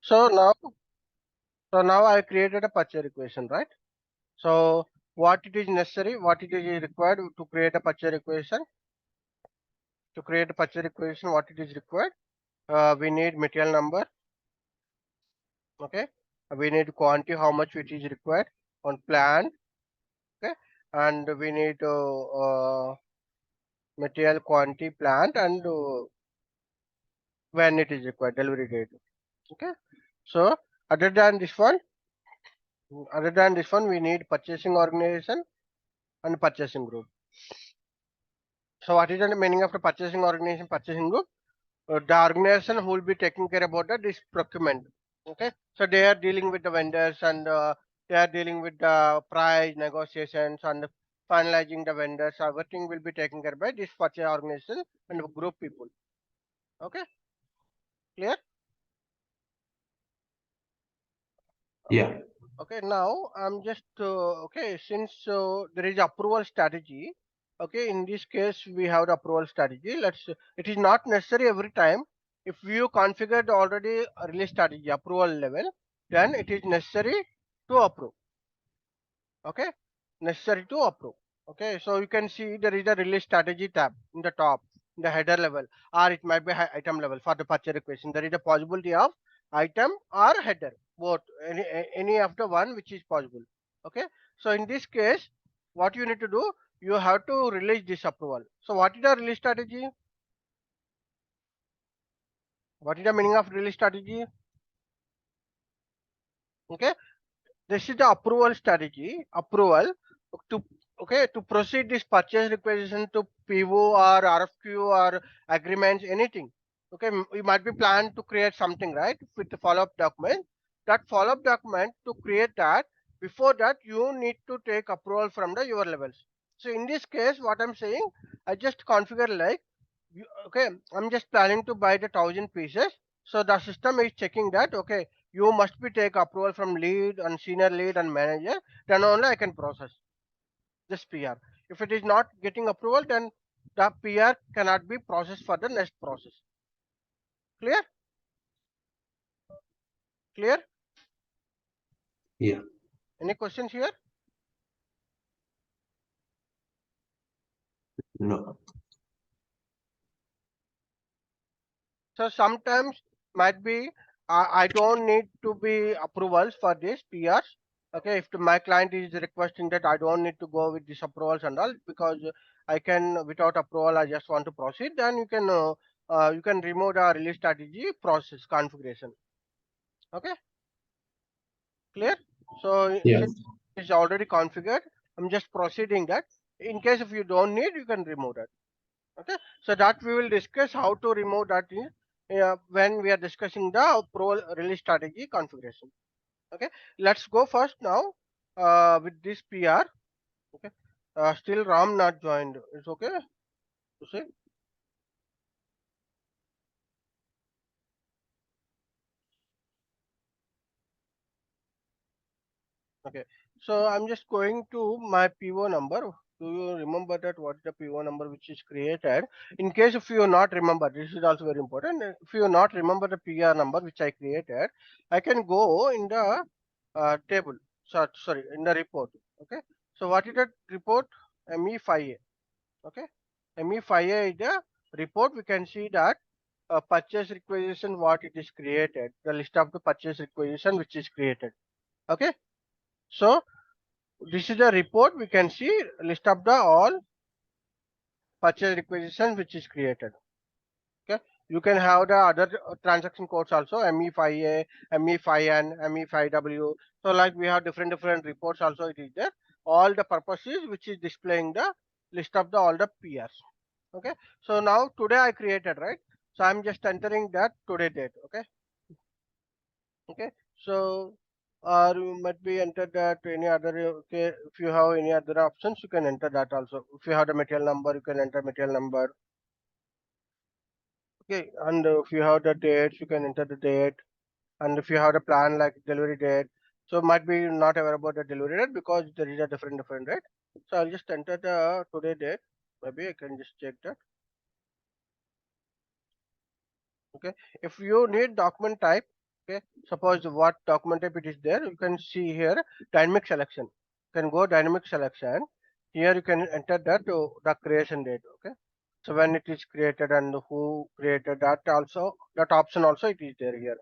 So now I created a purchase requisition, right? So what it is necessary, what it is required to create a purchase requisition? To create a purchase requisition, what it is required? We need material number. Okay, we need quantity, how much it is required on plan. Okay, and we need material quantity plant and when it is required, delivery date. Okay, so other than this one, we need purchasing organization and purchasing group. So what is the meaning of the purchasing organization, purchasing group? The organization who will be taking care about this procurement. Okay, so they are dealing with the vendors and they are dealing with the price negotiations and finalizing the vendors. Everything will be taken care by this purchase organization and group people. Okay, clear? Yeah. Okay, now I'm just okay, since there is approval strategy. Okay, in this case we have the approval strategy. It is not necessary every time. If you configured already a release strategy approval level, then it is necessary to approve. Okay, necessary to approve. Okay, so you can see there is a release strategy tab in the top, in the header level, or it might be item level for the purchase requisition. There is a possibility of item or header, both, any of the one which is possible. Okay, so in this case, what you need to do, you have to release this approval. So what is the release strategy? What is the meaning of release strategy? Okay, this is the approval strategy. Approval to, okay, to proceed this purchase requisition to PO or RFQ or agreements, anything. Okay, we might be planned to create something, right, with the follow-up document. That follow-up document, to create that, before that you need to take approval from the your levels. So in this case, what I'm saying, I just configure like, okay, I'm just planning to buy the 1,000 pieces. So the system is checking that, okay, you must be take approval from lead and senior lead and manager, then only I can process this PR. If it is not getting approval, then the PR cannot be processed for the next process. Clear? Clear? Yeah. Any questions here? No. So sometimes might be I don't need to be approvals for this PRs. Okay, if my client is requesting that, I don't need to go with these approvals and all, because I can without approval I just want to proceed. Then you can remove the release strategy process configuration. Okay, clear? So Yeah. since it's already configured, I'm just proceeding that. In case if you don't need, you can remove that. Okay, so that we will discuss how to remove that when we are discussing the pro release strategy configuration. Okay, let's go first now with this PR. Okay, still Ram not joined. It's okay to say. Okay, so I'm just going to my PO number. Do you remember that what is the PO number which is created? In case if you not remember, this is also very important. If you not remember the PR number which I created, I can go in the table. Sorry, in the report. Okay. So what is that report? ME5A. Okay. ME5A is the report. We can see that purchase requisition what it is created. The list of the purchase requisition which is created. Okay. So this is the report. We can see list of the all purchase requisition which is created. Okay, you can have the other transaction codes also, ME5A, ME5N, ME5W. So like we have different reports also it is there. All the purposes which is displaying the list of the all the PRs. Okay, so now today I created, right? So I'm just entering that today date. Okay, okay, so or you might be entered that any other, okay, if you have any other options you can enter that also. If you have the material number, you can enter material number. Okay, and if you have the dates, you can enter the date. And if you have the plan like delivery date, so might be not aware about the delivery date because there is a different date. So I'll just enter the today date. Maybe I can just check that. Okay, if you need document type, Okay, suppose what document type it is there, you can see here dynamic selection. You can go dynamic selection. Here you can enter that the creation date. Okay, so when it is created and who created that also, that option also it is there here.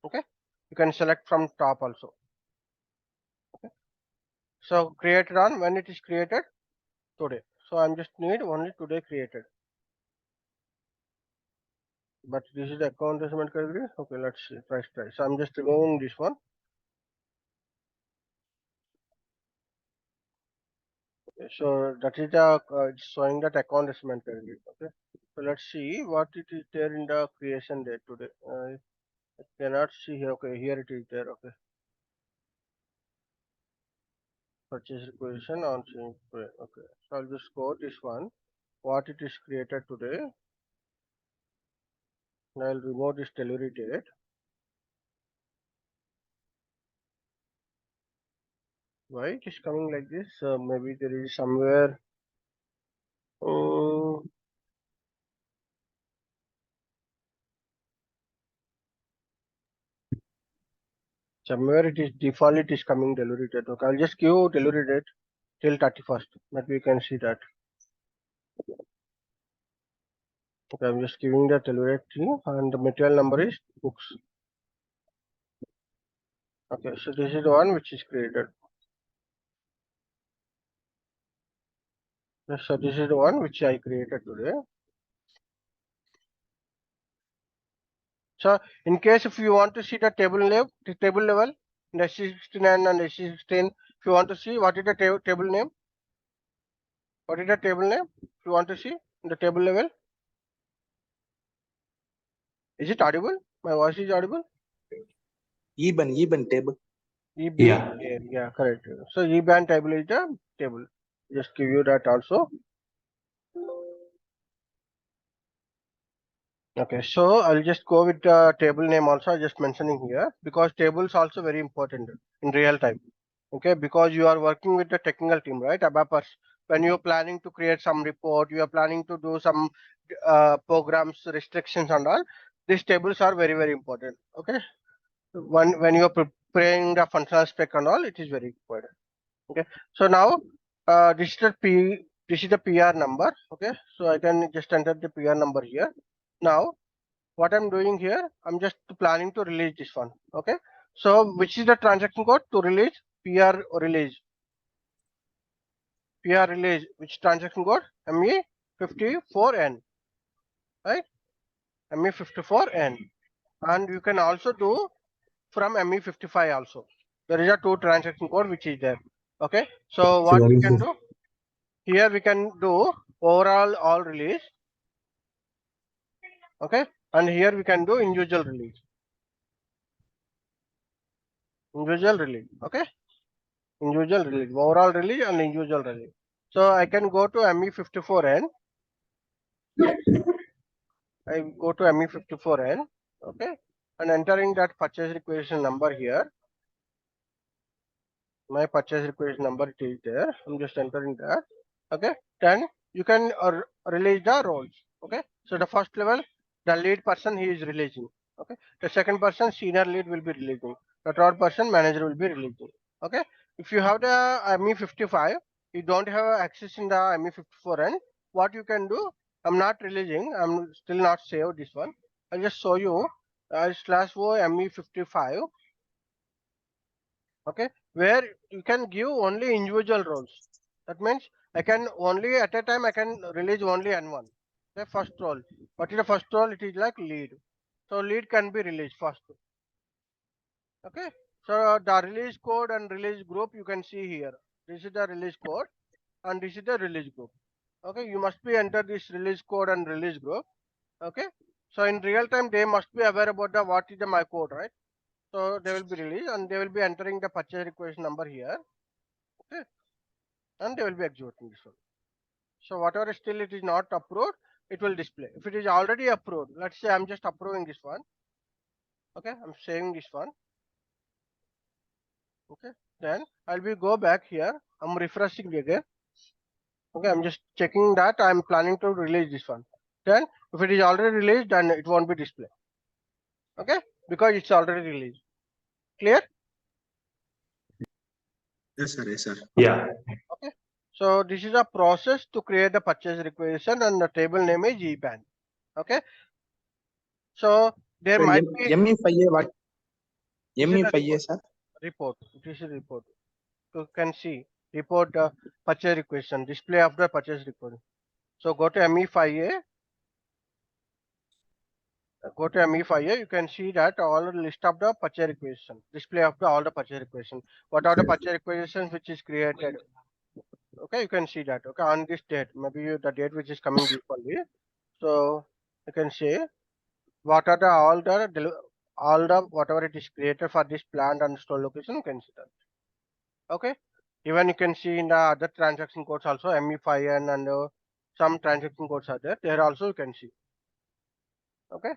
Okay, you can select from top also. Okay, so created on when it is created today. So I'm just need only today created. But this is the account assessment category. Okay, let's see. Try. So I'm just removing this one. Okay, so that is the it's showing that account assessment category. Okay, so let's see what it is there in the creation date today. I cannot see here. Okay, here it is there. Okay, purchase requisition on change. Okay, so I'll just go this one. What it is created today. And I'll remove this delivery date. Why it is coming like this? Maybe there is somewhere. Um, Somewhere it is default. It is coming delivery date. Okay, I'll just give delivery date till 31st. That we can see that. Okay, I'm just giving the delivery date and the material number is books. Okay, so this is the one which is created. Yes, so this is the one which I created today. So in case if you want to see the table level, the SC69 and SC16, if you want to see what is the table name, what is the table name? If you want to see the table level, is it audible? My voice is audible. Eben table. EB, Yeah. yeah, correct. So EBAN table is the table. Just give you that also. Okay, so I'll just go with the table name also. I just mentioning here because tables also very important in real time. Okay, because you are working with the technical team, right? Abapers. When you're planning to create some report, you are planning to do some programs, restrictions, and all. These tables are very important. Okay, when you are preparing the functional spec and all, it is very important. Okay, so now this is the PR number. Okay, so I can just enter the PR number here. Now what I'm doing here, I'm just planning to release this one. Okay, so which is the transaction code to release? PR release. PR release, which transaction code? ME54N, right? ME54N, and you can also do from ME55 also. There is a two transaction code which is there. Okay, so what we can do here, we can do overall all release. Okay, and here we can do individual release. Okay, individual release, overall release and individual release. So I can go to ME54N. I go to ME54N. Okay, and entering that purchase requisition number here. My purchase requisition number it is there. I'm just entering that. Okay, then you can release the roles. Okay, so the first level, the lead person he is releasing. Okay, the second person senior lead will be releasing. The third person manager will be releasing. Okay, if you have the ME55, you don't have access in the ME54N. What you can do? I'm not releasing. I'm still not saved this one. I'll just show you. /o ME55. Okay, where you can give only individual roles. That means I can only at a time I can release only N1. The first role. What is the first role? It is like lead. So lead can be released first. Okay, so the release code and release group you can see here. This is the release code and this is the release group. Okay, you must be enter this release code and release group. Okay, so in real time they must be aware about the what is the my code, right? So they will be released and they will be entering the purchase request number here. Okay, and they will be executing this one. So whatever still it is not approved, it will display. If it is already approved, let's say I'm just approving this one. Okay, I'm saving this one. Okay, then I'll be go back here. I'm refreshing again. Okay, I'm just checking that I'm planning to release this one. Then if it is already released, then it won't be displayed. Okay, because it's already released. Clear? Yes, sir. Yes, sir. Yeah. Okay. So this is a process to create the purchase requisition, and the table name is EBAN. Okay. So there Sir, might be ME5A what? this is a ME5A, sir. report. This is report. You can see report purchase requisition, display of the purchase requisition. So go to ME5A. Go to ME5A. You can see that all the list of the purchase requisition, display of the all the purchase requisition. What are the purchase requisitions which is created? Okay, you can see that. Okay, on this date, maybe the date which is coming defaultly. So you can say what are the all the whatever it is created for this plant and store location. You can see that. Okay, even you can see in the other transaction codes also ME5N and some transaction codes are there. There also you can see. Okay.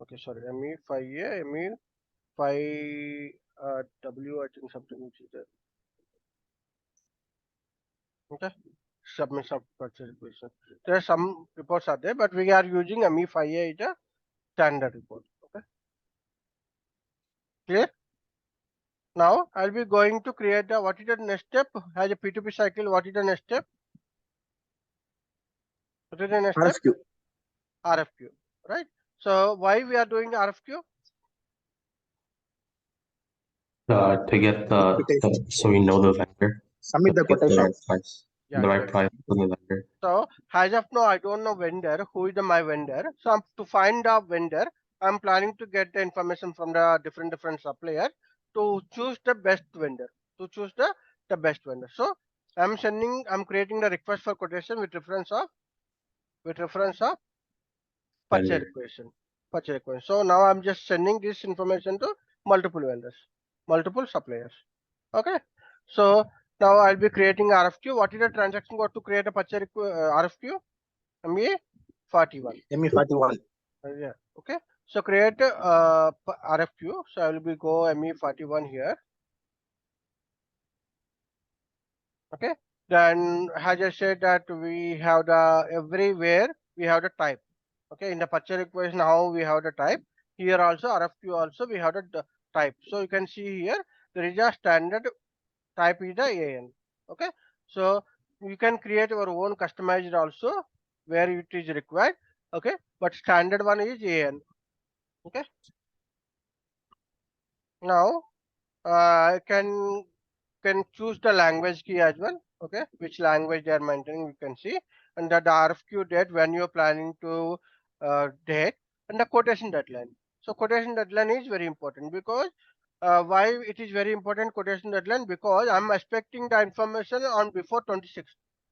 Okay, sorry, ME5A, ME5 W, I think something which is there. Okay, submit of purchase requisition. There are some reports are there, but we are using ME5A is a standard report. Okay, clear? Now I'll be going to create the what is the next step as a P2P cycle. What is the next step? What is the next step? RFQ. RFQ, right? So why we are doing RFQ? To get so we know the vendor. Submit the Get the quotation. right price. Yeah, The right yes. price for the vendor. So as of now, I don't know vendor who is my vendor. So to find a vendor, I'm planning to get the information from the different suppliers to choose the best vendor. To choose the best vendor. So I'm creating the request for quotation with reference of purchase Vendor. requisition. Purchase requisition. So now I'm just sending this information to multiple vendors, multiple suppliers. Okay. So now I'll be creating RFQ. What is the transaction got to create a RFQ? ME 41. ME41. Yeah. Okay. So create RFQ. So I will be go ME 41 here. Okay. Then as I said that we have the everywhere we have the type. Okay. In the purchase request now we have the type. Here also RFQ also we have the type. So you can see here there is a standard type is the AN. Okay. So you can create your own customized also where it is required. Okay. But standard one is AN. Okay. Now I can choose the language key as well. Okay, which language they are maintaining, you can see, and the RFQ date when you are planning to date, and the quotation deadline. So quotation deadline is very important because why it is very important quotation deadline, because I'm expecting the information on before 26th.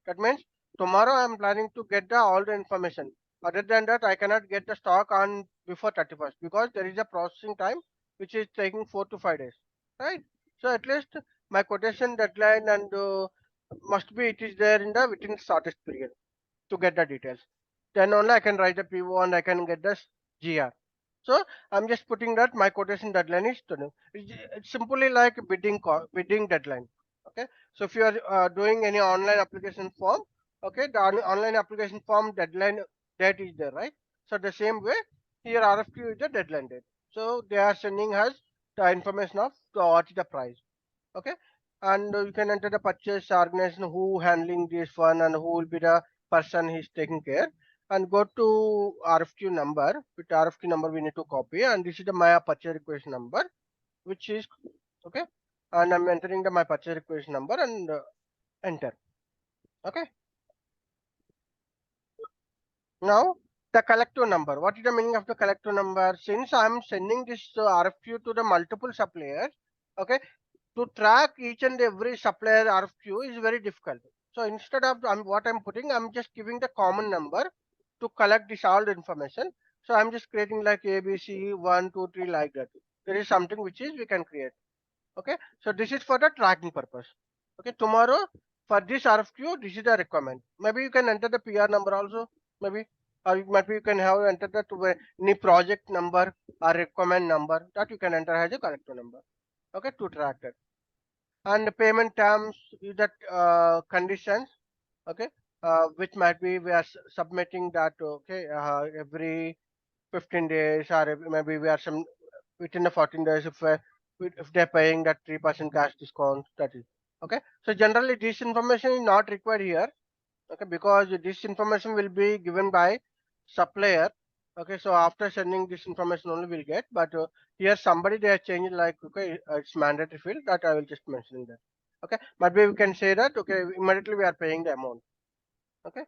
That means tomorrow I'm planning to get the all the information. Other than that, I cannot get the stock on before 31st because there is a processing time which is taking 4 to 5 days, right? So at least my quotation deadline and must be it is there in the within shortest period to get the details. Then only I can write the PO and I can get the GR. So I'm just putting that my quotation deadline is to know. It's simply like bidding deadline. Okay. So if you are doing any online application form, okay, the online application form deadline date is there, right? So the same way here RFQ is the deadline date. So they are sending us the information of what is the price. Okay, and you can enter the purchase organization who handling this one and who will be the person he's taking care, and go to RFQ number. With RFQ number we need to copy, and this is the my purchase request number, which is okay, and I'm entering the my purchase request number and enter. Okay, now the collector number. What is the meaning of the collector number? Since I'm sending this RFQ to the multiple suppliers, okay, to track each and every supplier RFQ is very difficult. So instead of what I'm putting, I'm just giving the common number to collect this all the information. So I'm just creating like ABC 1, 2, 3 like that. There is something which is we can create. Okay. So this is for the tracking purpose. Okay. Tomorrow for this RFQ, this is the requirement. Maybe you can enter the PR number also. Maybe or maybe you can have enter the any project number or requirement number that you can enter as a collector number. Okay, to track that. And the payment terms is that conditions, okay, which might be we are submitting that, okay, every 15 days, or maybe we are some within the 14 days if they're paying that 3% cash discount. That is okay. So generally this information is not required here, okay, because this information will be given by supplier. Okay, so after sending this information only we'll get, but here somebody they are changing, like, okay, it's mandatory field, that I will just mentioning that. Okay, maybe we can say that, okay, immediately we are paying the amount. Okay,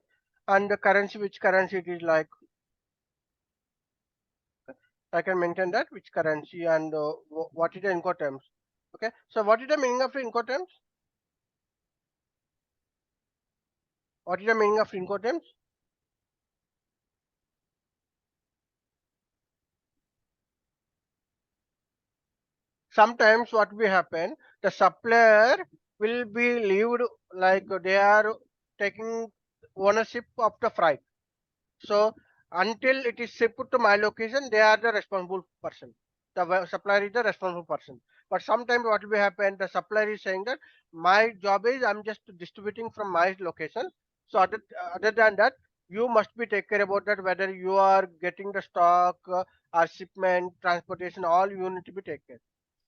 and the currency, which currency it is, like, I can mention that which currency, and what is the Incoterms. Okay, so what is the meaning of Incoterms? What is the meaning of Incoterms? Sometimes what will happen, the supplier will be leaved, like they are taking ownership of the freight. So until it is shipped to my location, they are the responsible person. The supplier is the responsible person. But sometimes what will happen, the supplier is saying that my job is I'm just distributing from my location. So other than that, you must be take care about that, whether you are getting the stock or shipment, transportation, all you need to be take care.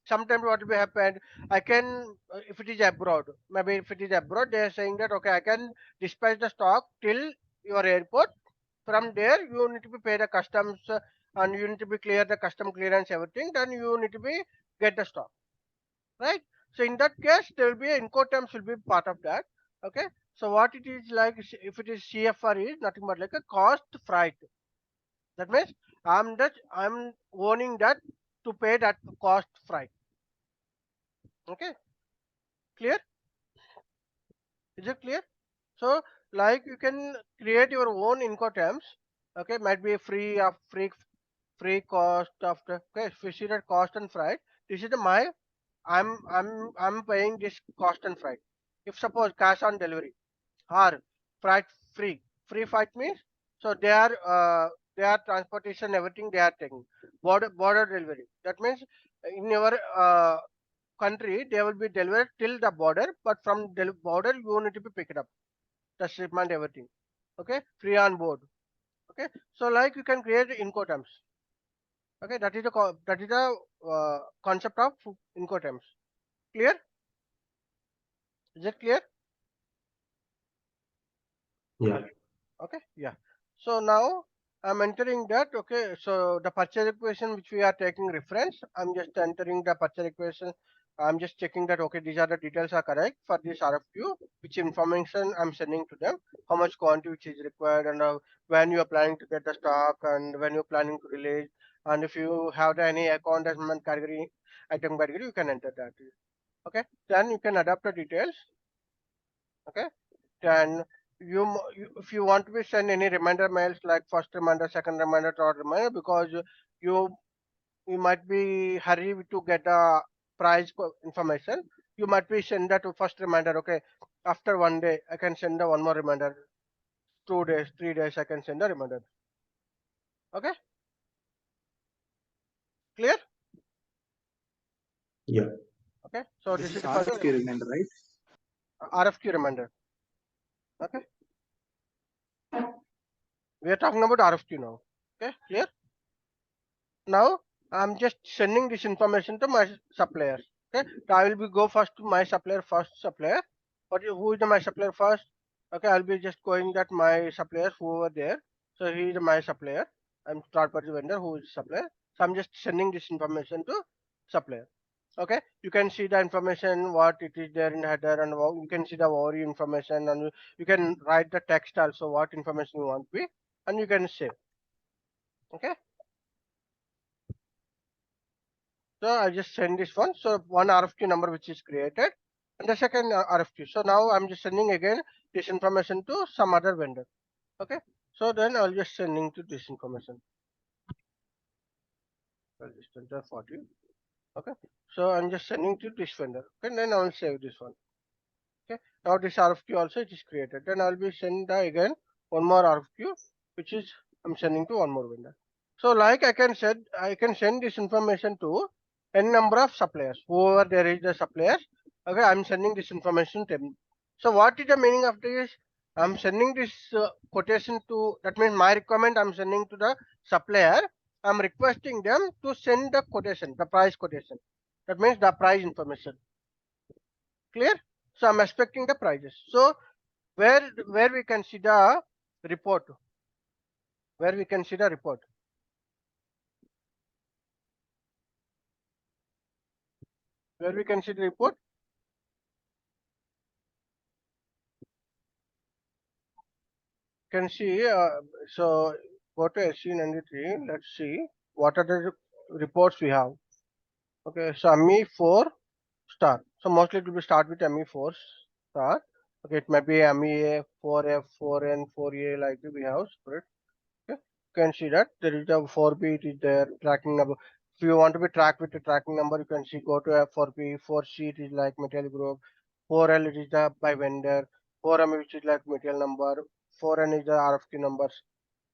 Sometimes what will happen, I can, if it is abroad, maybe if it is abroad, they are saying that, okay, I can dispatch the stock till your airport. From there you need to be pay the customs, and you need to be clear the custom clearance, everything, then you need to be get the stock, right? So in that case there will be Incoterms will be part of that. Okay, so what it is, like, if it is CFR is nothing but like a cost freight. That means I'm owning that to pay that cost freight. Okay, clear? Is it clear? So like you can create your own Incoterms. Okay, might be free cost of the, okay, considered cost and freight. This is the my, I'm paying this cost and freight. If suppose cash on delivery or freight free, free freight means, so they are transportation, everything they are taking. Border delivery, that means in your country they will be delivered till the border, but from border you need to be picked up the shipment, everything. Okay, free on board. Okay, so like you can create Incoterms. Okay, that is the concept of Incoterms. Clear? Is it clear? Yeah. Okay, yeah. So now I'm entering that. Okay, so the purchase equation which we are taking reference, I'm just entering the purchase equation. I'm just checking that, okay, these are the details are correct for this RFQ, which information I'm sending to them, how much quantity which is required, and when you are planning to get the stock, and when you're planning to release, and if you have any account assessment category, item category, you can enter that. Okay, then you can adapt the details. Okay, then if you want to be send any reminder mails, like first reminder, second reminder, third reminder, because you you might be hurry to get the price information, you might be send that to first reminder. Okay, after 1 day I can send the one more reminder, 2 days, 3 days I can send a reminder. Okay, clear? Yeah. Okay, so This this is is the first RFQ reminder, right? RFQ reminder. Okay, we are talking about RFQ now. Okay, clear? Now I'm just sending this information to my suppliers. Okay, so I will be go first to my supplier, first supplier. Who is my supplier first? Okay, I'll be just going that my suppliers who over there. So he is my supplier. I'm third party vendor who is supplier. So I'm just sending this information to supplier. Okay, you can see the information what it is there in header, and you can see the overview information, and you can write the text also what information you want to be, and you can save. Okay. So I just send this one. So one RFQ number which is created, and the second RFQ. So now I'm just sending again this information to some other vendor. Okay. So then I'll just sending to this information. I'll just enter 40. Okay. So I'm just sending to this vendor. Okay. And then I will save this one. Okay. Now this RFQ also it is created. Then I'll be send again one more RFQ, which is I'm sending to one more vendor. So like I can send this information to n number of suppliers. Whoever there is the suppliers, okay, I'm sending this information to them. So what is the meaning of this? I'm sending this quotation to, that means my requirement I'm sending to the supplier. I'm requesting them to send the quotation, the price quotation. That means the price information. Clear? So I'm expecting the prices. So where we can see the report, where we can see the report. Where we can see the report. Can see. So go to SC93. Let's see what are the reports we have. Okay, so ME4 star. So mostly it will be start with ME4 star. Okay, it might be MEA 4F 4N 4A like we have spread. Okay, you can see that there is a 4B. It is there tracking number. If you want to be tracked with the tracking number, you can see go to F4B. 4C it is like material group. 4L it is the by vendor. 4M which is like material number. 4N is the RFQ numbers.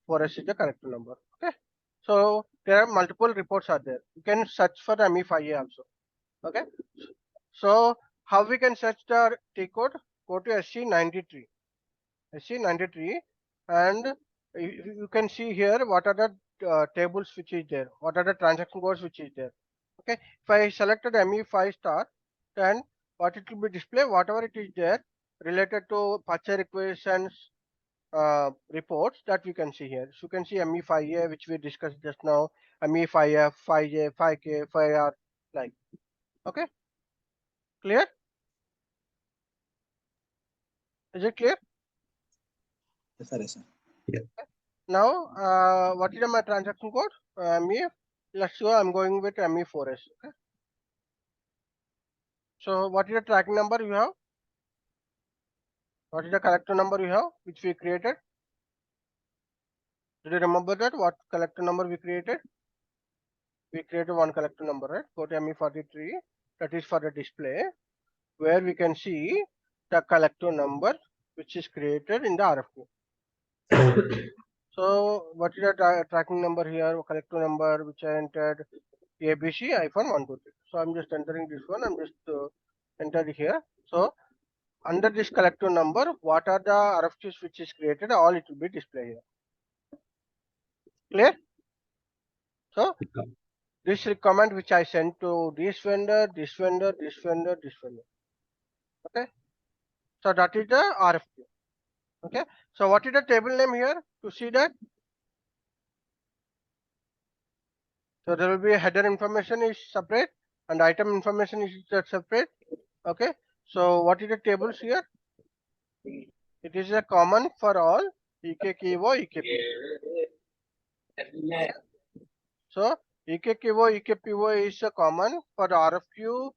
4S is the collector number. Okay, so there are multiple reports are there. You can search for the ME5A also. Okay, so how we can search the T code? Go to SC93. SC93, and you can see here what are the tables which is there, what are the transaction codes which is there. Okay, if I selected ME5 star, then what it will be display, whatever it is there related to purchase requisitions reports that we can see here. So you can see ME5A which we discussed just now, ME5F, 5J, 5K, 5R, like. Okay, clear? Is it clear? Yes, sir. Yes, sir. Yeah. Now, what is my transaction code? ME. Let's go. I'm going with ME4S. Okay. So, what is the tracking number you have? What is the collector number you have, which we created? Did you remember that? What collector number we created? We created one collector number, right? Go to ME43. That is for the display, where we can see the collector number which is created in the RFQ. So, what is the tracking number here? Collector number which I entered ABC iPhone 123. So I'm just entering this one. I'm just entered here. So under this collector number, what are the RFQs which is created? All it will be displayed here. Clear? So this recommend which I sent to this vendor, this vendor, this vendor, this vendor. Okay. So that is the RFQ. Okay. So what is the table name here to see that? So there will be a header information is separate and item information is separate. Okay. So what is the tables here? It is a common for all EKKO, EKPO. So EKKO, EKPO is a common for the RFQ,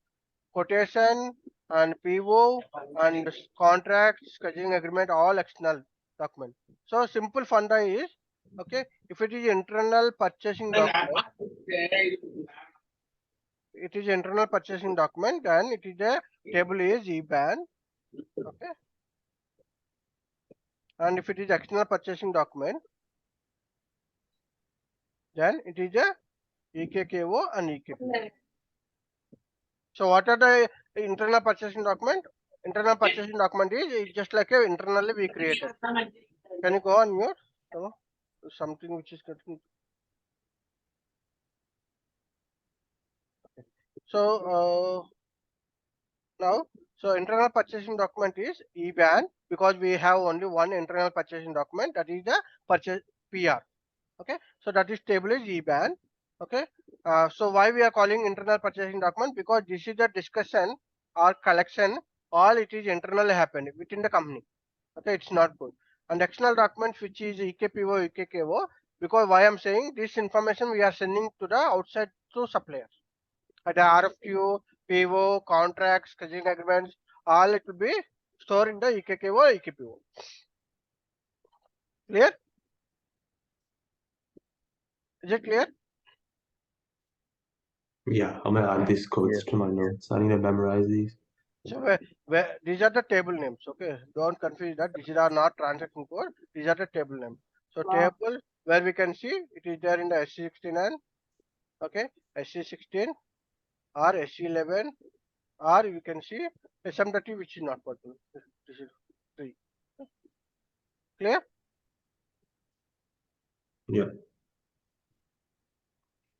quotation, and PO, and contract, scheduling agreement, all external document. So simple funda is, okay, if it is internal purchasing document, then it is a table is EBAN, okay, and if it is external purchasing document, then it is a EKKO and EKPO. So what are the internal purchasing document? Internal purchasing document is just like a internally we created. Can you go on mute? So something which is getting. So now, so internal purchasing document is EBAN because we have only one internal purchasing document, that is the purchase PR. Okay, so that is table is EBAN. Okay, so why we are calling internal purchasing document? Because this is the discussion or collection, all it is internally happened within the company. Okay, it's not good. And external documents which is EKPO, EKKO, because why I'm saying this information we are sending to the outside to suppliers. The RFQ, PO, contracts, scheduling agreements, all it will be stored in the EKKO, EKPO. Clear? Is it clear? Yeah, I'm gonna add these codes to my notes. I need to memorize these. So where these are the table names. Okay, don't confuse that. These are not transaction code. These are the table names. So table where we can see it is there in the SC69. Okay, SC16 or SC11, or you can see SM30 which is not possible. This is 3. Clear? Yeah.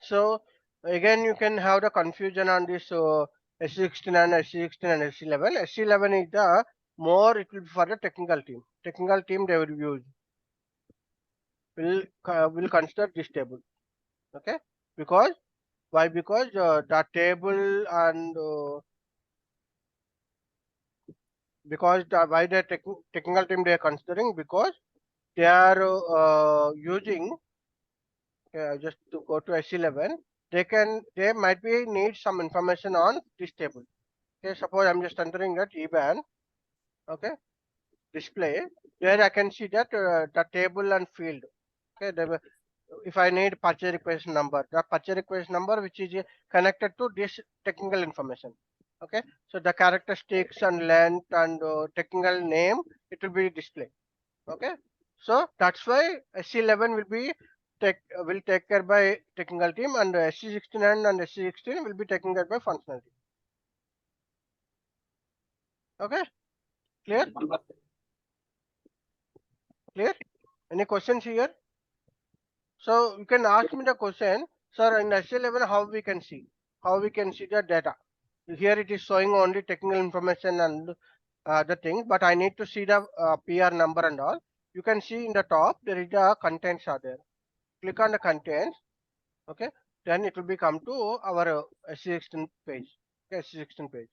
So again, you can have the confusion on this SC16 and SC16 and SC11. SC11 is the more, it will be for the technical team. Technical team they will use, will consider this table. Okay, because why? Because the table and because why the technical team they are considering, because they are using. Okay, just to go to SC11, they might be need some information on this table. Okay, suppose I'm just entering that EBAN. Okay, display, there I can see that the table and field. Okay, if I need purchase request number, the purchase request number which is connected to this technical information. Okay, so the characteristics and length and technical name, it will be displayed. Okay, so that's why SC11 will take care by technical team, and SC69 and SC16 will be taken care by functional team. Okay, clear? Clear? Any questions here? So you can ask me the question, sir, in SC11 how we can see? How we can see the data? Here it is showing only technical information and the thing, but I need to see the PR number and all. You can see in the top there is the contents are there. Click on the contents. Okay, then it will be come to our SC16 page. Okay, SC16 page.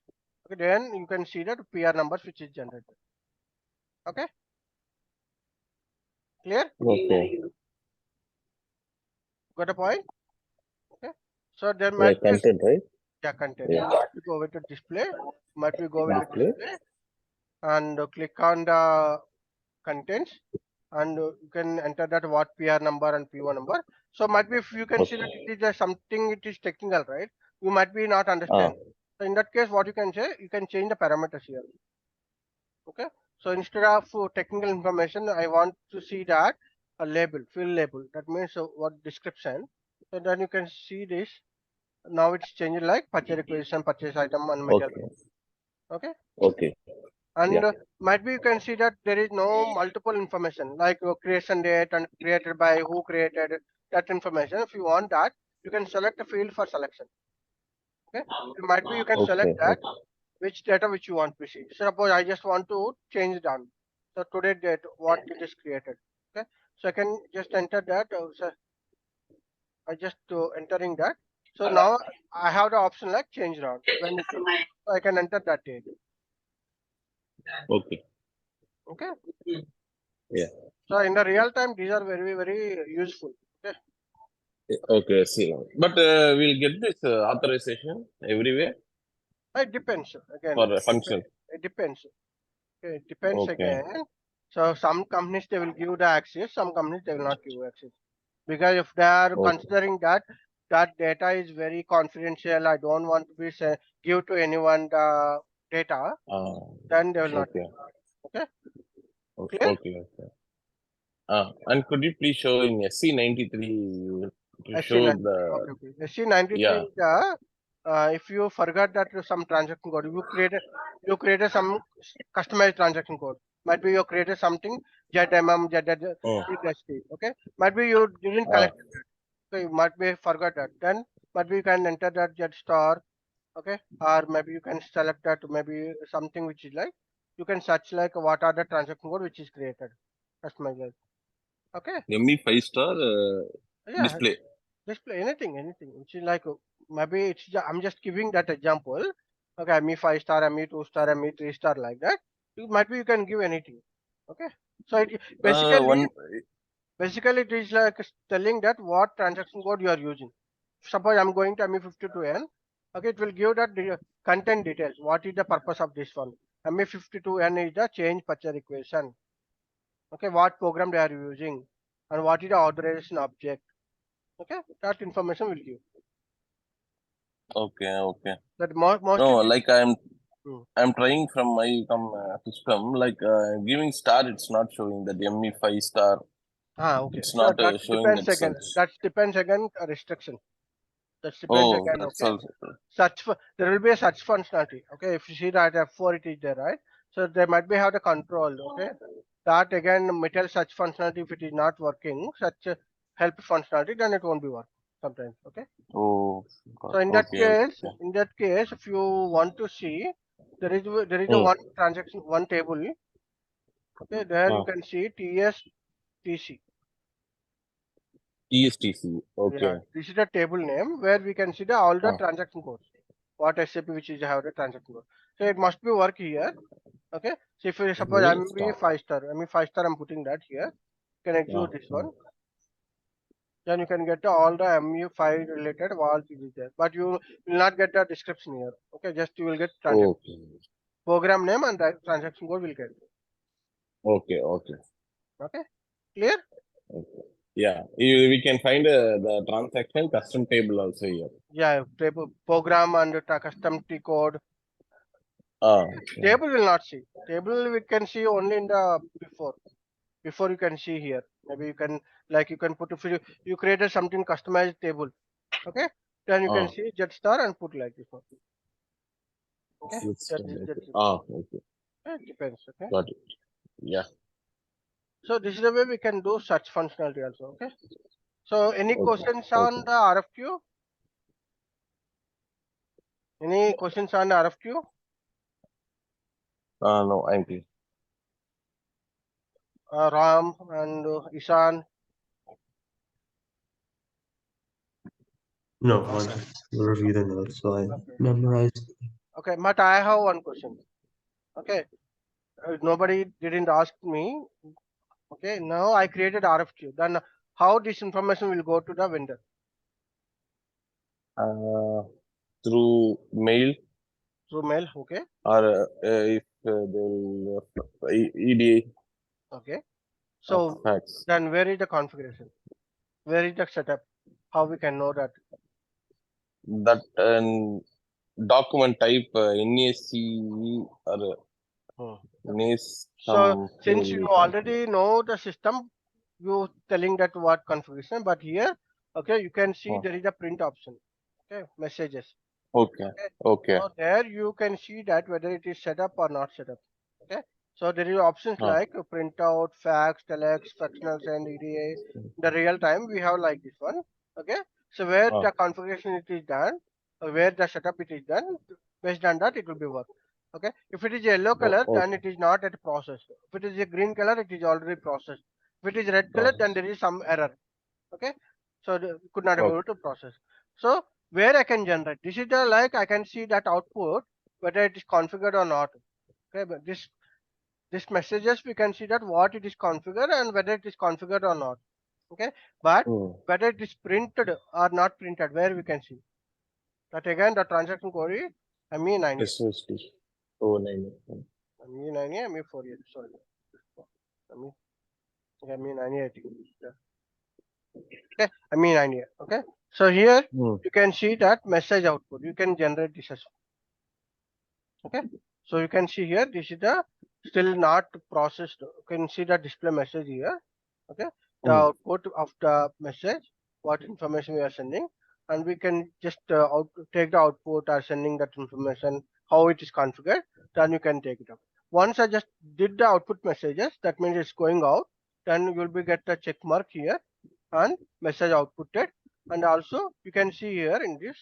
Okay, then you can see that PR numbers which is generated. Okay, clear? Okay. Got a point? Okay, so there Yeah, might be content, right? content. Yeah. Might we go with the display. Might we go with the Display. display and click on the contents, and you can enter that what PR number and PO number. So might be if you can see that Okay. it is something, it is technical, right? You might be not Ah, understand. So in that case, what you can say, you can change the parameters here. Okay. So instead of technical information, I want to see that a label, field label. That means what description. So then you can see this. Now it's changed like purchase requisition, purchase item, and material. okay. Okay. Okay. And Yeah. might be you can see that there is no multiple information like creation date and created by who created that information. If you want that, you can select a field for selection. Okay. It might be you can select Okay. that which data which you want to see. So suppose I just want to change down. So today date what it is created. Okay. So I can just enter that. So I just entering that. So now I have the option like change round. When so I can enter that date. Okay. Okay. Yeah. So in the real time, these are very useful. Okay. Okay. See now. But we'll get this authorization everywhere It depends again. for a function. It depends. Okay, it depends Okay. again. So some companies they will give the access, some companies they will not give access. Because if they are Okay. considering that that data is very confidential, I don't want to be give to anyone the data, Ah, then they will not. okay. Okay, Okay. clear? Okay. And could you please show in SC93 to show SC93. the Okay. SC93 yeah. is the if you forgot that some transaction code, you created some customized transaction code. Might be you created something ZMM, Oh. ZST. Okay. Might be you didn't Ah. collect that. So you might be forgot that. Then might be you can enter that Z star. Okay. Or maybe you can select that maybe something which is like you can search like what are the transaction code which is created. Customized. Okay. ME 5-star Yeah. display. Display anything which is like maybe I'm just giving that example. Okay, me 5 star, me 2 star, me 3 star like that. You might be you can give anything. Okay, so it One. basically it is like telling that what transaction code you are using. Suppose I'm going to ME52N. Okay, it will give that the content details. What is the purpose of this one? ME52N is the change purchase equation. Okay, what program they are using and what is the authorization object. Okay, that information will give. Okay. That No, mostly. like Hmm. I'm trying from my system. Like giving star, it's not showing that ME 5-star. Okay. It's So not that showing depends that again. search. That depends again restriction. That depends Oh, again. that's Okay. also. There will be a search functionality. Okay. If you see that F4 it is there, right? So they might be have the control. Okay. That again material search functionality if it is not working, such help functionality, then it won't be working. sometimes. Okay. Oh, So in that okay. case, if you want to see, there is a Hmm. one transaction, one table. Okay, there you Ah, can see TSTC. ESTC. Yeah, Okay. this is the table name where we can see all the Ah, transaction codes. What SAP which is have the transaction code. So it must be work here. Okay. So if you suppose me MB start. 5 star, MB 5 star, I'm putting that here. You can execute this Ah. one. Then you can get all the MU5 related walls is there. But you will not get the description here. Okay, just you will get transaction Okay. program name and the transaction code will get. Okay. Okay. Okay, clear? Okay. Yeah, we can find the transaction custom table also here. Yeah, table program and custom T code. Ah, Table will not see. Table we can see only in the before you can see here. Maybe you can like you can put if you created something customized table. Okay, then you can ah, see jet star and put like this one. Okay, it's that okay, it depends. Okay, got it. Yeah, so this is the way we can do such functionality also. Okay, so any okay, questions okay. on the RFQ? Any questions on the RFQ? No, I'm clear. Ram and Ishan. No, I just review the notes, so I memorized. Okay, but I have one question. Okay, nobody didn't ask me. Okay, now I created RFQ. Then how this information will go to the vendor? Through mail Through mail. Okay, or if they'll EDA okay. or So fax. then where is the configuration? Where is the setup? How we can know that? That document type NACE or Hmm. NACE So some since you will configure. already know the system, you telling that what configuration, but here, okay, you can see Oh, there is a print option. Okay, messages. okay, Okay, okay. so there you can see that whether it is set up or not set up. Okay, so there is options Ah, like printout, fax, telex, fractional send, EDA. The real time we have like this one. Okay, so where ah, the configuration it is done, where the setup it is done, based on that it will be work. Okay, if it is yellow color, then okay. it is not at process. If it is a green color, it is already processed. If it is red color, then Process. there is some error. Okay, so could not able Okay. to process. So where I can generate this is the like I can see that output whether it is configured or not. Okay, but this messages we can see that what it is configured and whether it is configured or not. Okay, but Hmm. whether it is printed or not printed, where we can see that again the transaction code is ME9A, SSD. Oh, nine. ME9A, ME48. Sorry, ME9A. Okay, ME9A. Okay, so here Hmm. you can see that message output. You can generate this as okay, so you can see here this is the still not processed. You can see the display message here. Okay, the Hmm. output of the message, what information we are sending, and we can just take the output or sending that information how it is configured, then you can take it up. Once I just did the output messages, that means it's going out, then you will be get the check mark here and message outputted, and also you can see here in this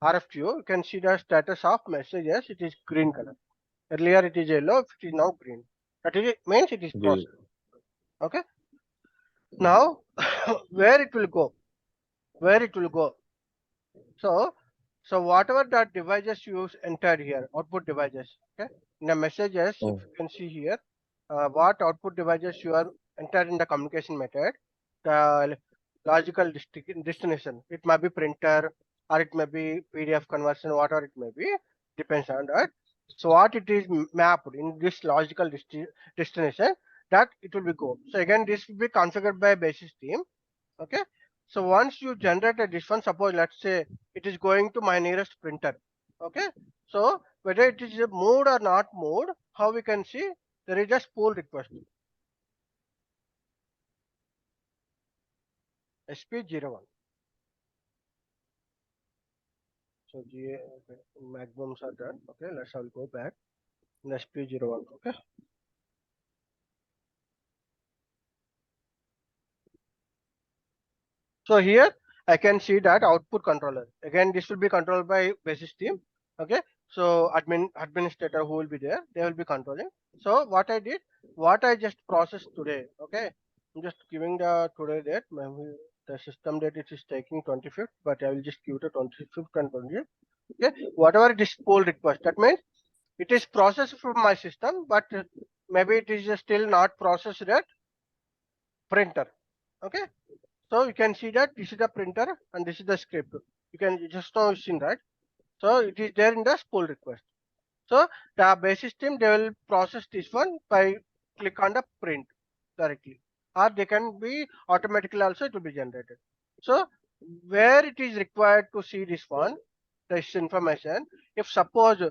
RFQ, you can see the status of messages. It is green color. Earlier it is yellow. It is now green. That is means it is Great. processed. Okay. Now where it will go? Where it will go? So whatever the devices you entered here, output devices. Okay. In the messages, if Hmm. you can see here, what output devices you are entered in the communication method, the logical destination. It might be printer or it may be PDF conversion, whatever it may be, depends on that. So what it is mapped in this logical destination, that it will be go. So again, this will be configured by basis team. Okay. So once you generated this one, suppose let's say it is going to my nearest printer. Okay. So whether it is moved or not moved, how we can see there is just pull request SP01. So GA okay, maximums are done. Okay, let's all go back. SP01. Okay. So here I can see that output controller. Again, this will be controlled by basis team. Okay. So administrator who will be there, they will be controlling. So what I did, what I just processed today. Okay. I'm just giving the today date. Maybe the system date it is taking 25th, but I will just give the 25th and 20th. Okay. Whatever it is pull request, that means it is processed from my system, but maybe it is still not processed at printer. Okay. So you can see that this is the printer and this is the script. You can just now seen right. So it is there in the pull request. So the base system they will process this one by click on the print directly, or they can be automatically also it will be generated. So where it is required to see this one, this information, if suppose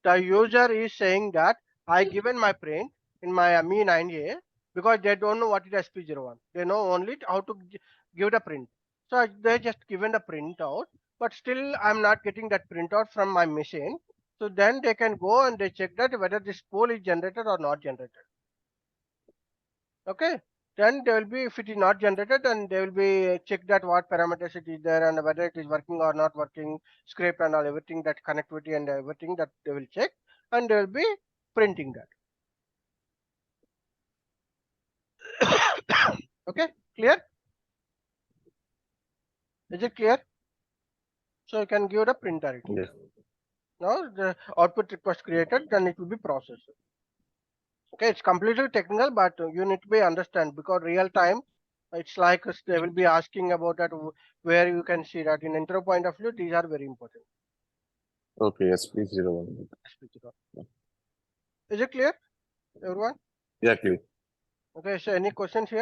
the user is saying that I given my print in my ME9A because they don't know what is SP01, they know only how to give the print. So they just given the printout, but still I'm not getting that printout from my machine. So then they can go and they check that whether this poll is generated or not generated. Okay. Then they will be, if it is not generated, then they will be check that what parameters it is there and whether it is working or not working, script and all everything, that connectivity and everything that they will check, and they will be printing that. Okay, clear? Is it clear? So you can give the print directly. Yes. Now the output request created, then it will be processed. Okay, it's completely technical, but you need to be understand because real time, it's like they will be asking about that where you can see that in intro point of view, these are very important. Okay, SP01. Is it clear, everyone? Yeah, clear. Okay, so any questions here?